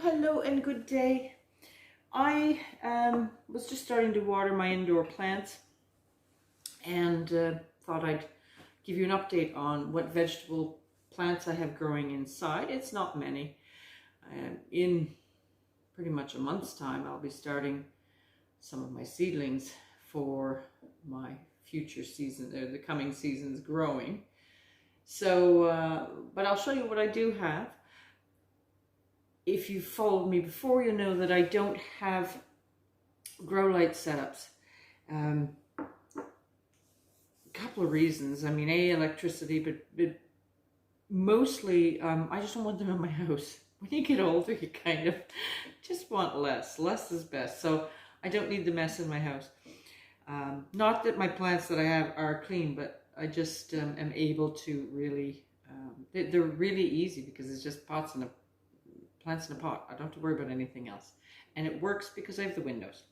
Hello and good day. I was just starting to water my indoor plants and thought I'd give you an update on what vegetable plants I have growing inside. It's not many. In pretty much a month's time, I'll be starting some of my seedlings for my future season, the coming season's growing. So, but I'll show you what I do have. If you followed me before, you know that I don't have grow light setups. A couple of reasons. I mean, electricity, but mostly I just don't want them in my house. When you get older, you kind of just want less. Less is best. So I don't need the mess in my house. Not that my plants that I have are clean, but I just am able to really, they're really easy because it's just plants in a pot. I don't have to worry about anything else. And it works because I have the windows.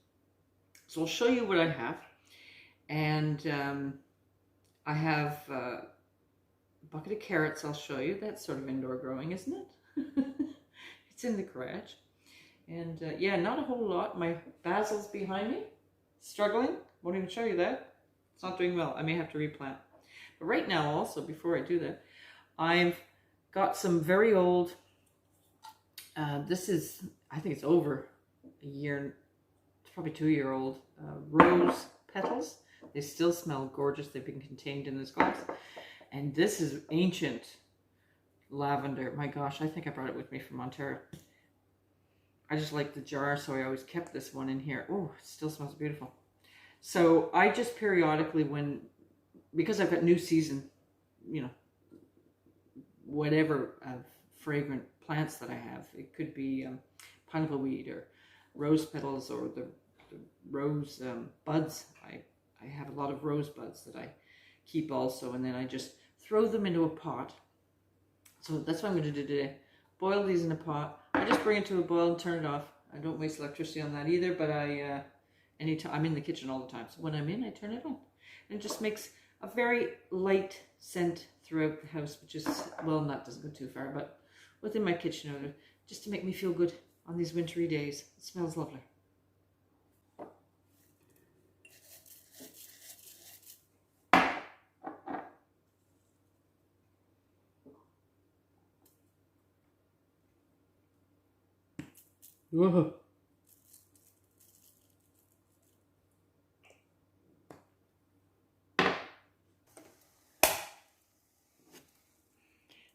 So I'll show you what I have. And I have a bucket of carrots I'll show you. That's sort of indoor growing, isn't it? It's in the garage. And yeah, not a whole lot. My basil's behind me, struggling. Won't even show you that. It's not doing well. I may have to replant. But right now also, before I do that, I've got some very old, this is, I think it's over a year, it's probably 2-year-old rose petals. They still smell gorgeous. They've been contained in this glass. And this is ancient lavender. My gosh, I think I brought it with me from Ontario. I just like the jar, so I always kept this one in here. Oh, it still smells beautiful. So I just periodically, because I've got new season, whatever fragrant plants that I have. It could be pineapple weed or rose petals or the rose buds. I have a lot of rose buds that I keep also, and then I just throw them into a pot. So that's what I'm going to do today. Boil these in a pot. I just bring it to a boil and turn it off. I don't waste electricity on that either, but anytime I'm in the kitchen all the time. So when I'm in, I turn it on. And it just makes a very light scent throughout the house, which is, well, that doesn't go too far, but within my kitchen area, just to make me feel good on these wintry days. It smells lovely. Whoa.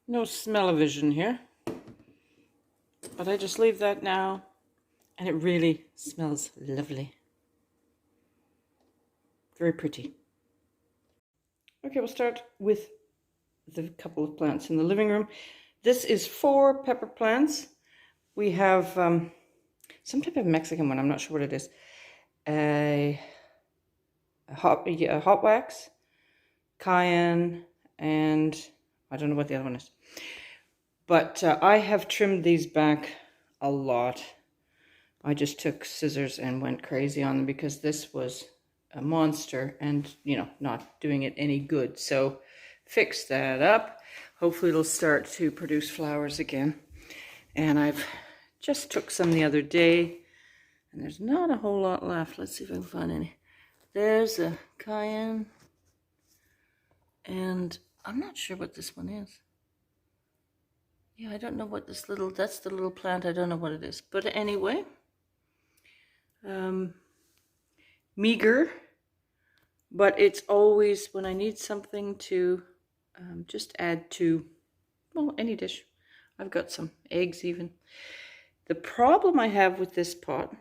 No smell-o-vision here, but I just leave that now, and it really smells lovely. Very pretty. Okay, we'll start with the couple of plants in the living room. This is 4 pepper plants. We have some type of Mexican one, I'm not sure what it is. A hot wax, cayenne, and I don't know what the other one is. But I have trimmed these back a lot. I just took scissors and went crazy on them because this was a monster and, not doing it any good. So fix that up. Hopefully it'll start to produce flowers again. And I've just took some the other day, and there's not a whole lot left. Let's see if I can find any. There's a cayenne, and I'm not sure what this one is. Yeah, I don't know what that's the little plant. I don't know what it is. But anyway, meager, but it's always when I need something to just add to, well, any dish. I've got some eggs even. The problem I have with this pot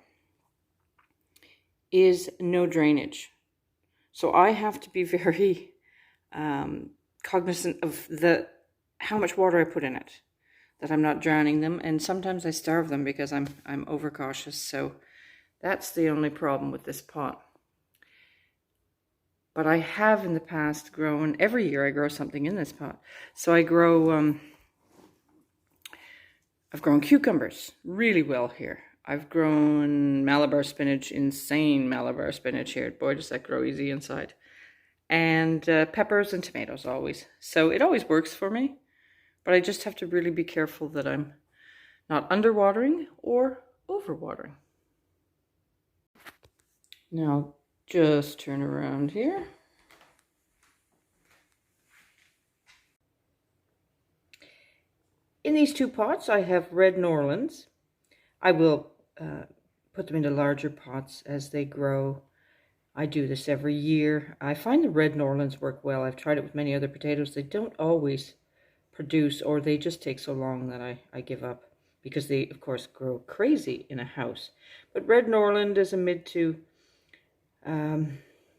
is no drainage. So I have to be very cognizant of how much water I put in it, that I'm not drowning them, and sometimes I starve them because I'm overcautious. So that's the only problem with this pot. But I have in the past grown, every year I grow something in this pot. So I grow, I've grown cucumbers really well here. I've grown Malabar spinach, insane Malabar spinach here. Boy, does that grow easy inside. And peppers and tomatoes always. So it always works for me. But I just have to really be careful that I'm not underwatering or overwatering. Now just turn around here. In these two pots I have red Norlands. I will put them into larger pots as they grow. I do this every year. I find the red Norlands work well. I've tried it with many other potatoes. They don't always produce, or they just take so long that I give up, because they, of course, grow crazy in a house. But red Norland is a mid to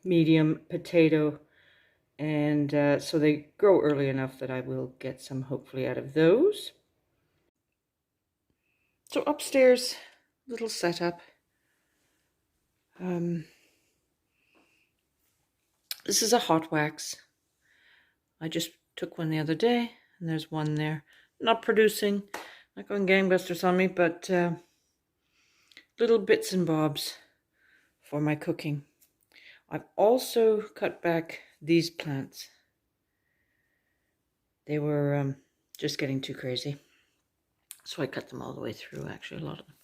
medium potato, and so they grow early enough that I will get some hopefully out of those. So upstairs, little setup. This is a hot wax. I just took one the other day, and there's one there. Not producing, not going gangbusters on me, but little bits and bobs for my cooking. I've also cut back these plants. They were just getting too crazy. So I cut them all the way through, actually, a lot of them.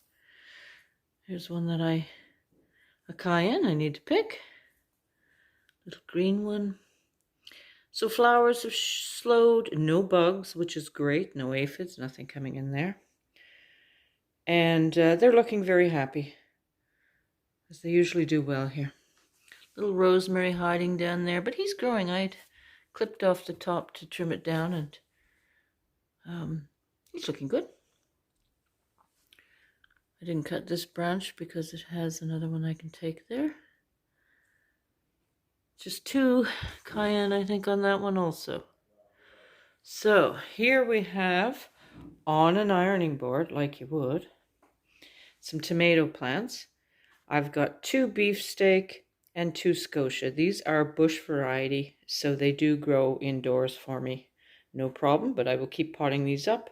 Here's one that a cayenne I need to pick. Little green one. So flowers have slowed, no bugs, which is great. No aphids, nothing coming in there. And they're looking very happy, as they usually do well here. Little rosemary hiding down there, but he's growing. I'd clipped off the top to trim it down, and he's looking good. I didn't cut this branch because it has another one I can take there. Just 2 cayenne, I think, on that one also. So here we have, on an ironing board, like you would, some tomato plants. I've got 2 beefsteak and 2 scotia. These are bush variety, so they do grow indoors for me. No problem, but I will keep potting these up,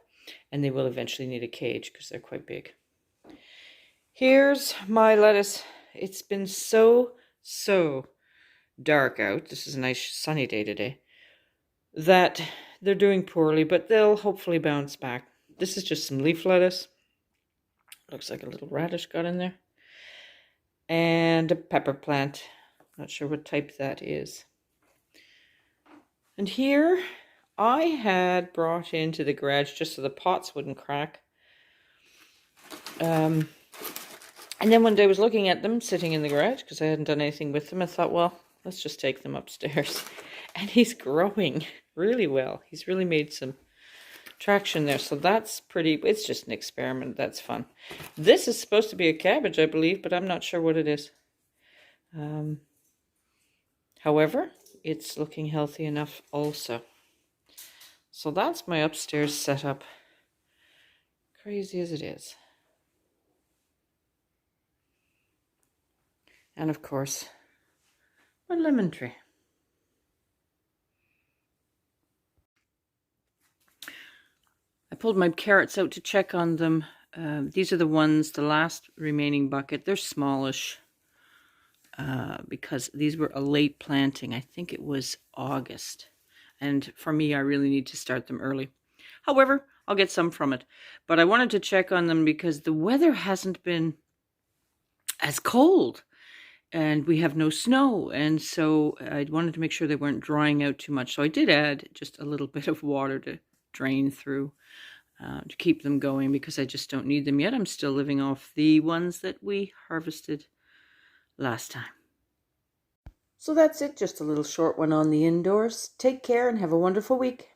and they will eventually need a cage because they're quite big. Here's my lettuce. It's been so dark out. This is a nice sunny day today. That they're doing poorly, but they'll hopefully bounce back. This is just some leaf lettuce. Looks like a little radish got in there. And a pepper plant. Not sure what type that is. And here I had brought into the garage just so the pots wouldn't crack. And then one day I was looking at them sitting in the garage because I hadn't done anything with them. I thought, well, let's just take them upstairs. And he's growing really well. He's really made some traction there. So that's pretty, it's just an experiment. That's fun. This is supposed to be a cabbage, I believe, but I'm not sure what it is. However, it's looking healthy enough also. So that's my upstairs setup. Crazy as it is. And of course, my lemon tree. I pulled my carrots out to check on them. These are the ones, the last remaining bucket. They're smallish because these were a late planting. I think it was August. And for me, I really need to start them early. However, I'll get some from it. But I wanted to check on them because the weather hasn't been as cold. And we have no snow, and so I wanted to make sure they weren't drying out too much. So I did add just a little bit of water to drain through to keep them going because I just don't need them yet. I'm still living off the ones that we harvested last time. So that's it, just a little short one on the indoors. Take care and have a wonderful week.